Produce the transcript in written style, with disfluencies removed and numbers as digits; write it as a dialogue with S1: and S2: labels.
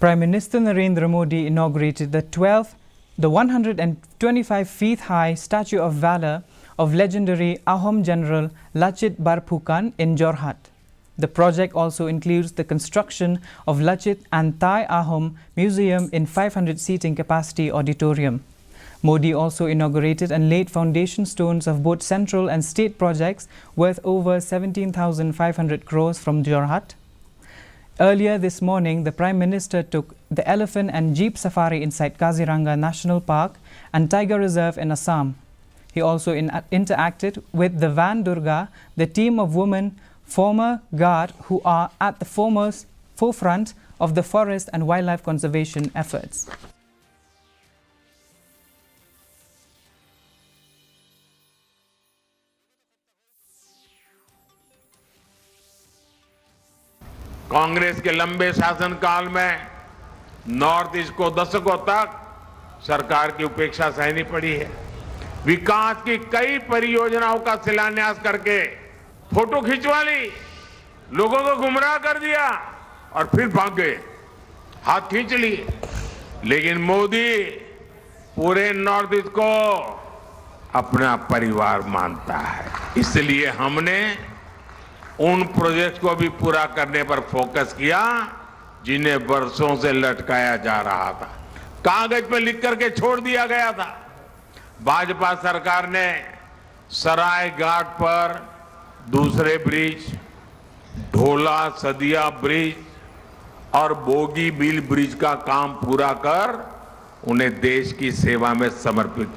S1: Prime Minister Narendra Modi inaugurated the 125 feet high Statue of Valor of legendary Ahom General Lachit Barphukan in Jorhat. The project also includes the construction of Lachit and Thai Ahom Museum in 500 seating capacity auditorium. Modi also inaugurated and laid foundation stones of both central and state projects worth over 17,500 crores from Jorhat. Earlier this morning, the Prime Minister took the elephant and jeep safari inside Kaziranga National Park and Tiger Reserve in Assam. He also interacted with the Van Durga, the team of women former guard who are at the forefront of the forest and wildlife conservation efforts.
S2: Congress के लंबे शासनकाल में north east को दशकों तक सरकार की उपेक्षा सहनी पड़ी है। विकास की कई परियोजनाओं का शिलान्यास करके फोटो खिंचवा ली, लोगों को गुमराह कर दिया और फिर भाग गए, हाथ खींच लिए। लेकिन मोदी पूरे नॉर्थ ईस्ट को अपना परिवार मानता है, इसलिए हमने उन प्रोजेक्ट को भी पूरा करने पर फोकस किया जिन्हें वर्षों से लटकाया जा रहा था, कागज पे लिख करके छोड़ दिया गया था। भाजपा सरकार ने सराय घाट पर दूसरे ब्रिज, ढोला सदिया ब्रिज और बोगी बिल ब्रिज का काम पूरा कर उन्हें देश की सेवा में समर्पित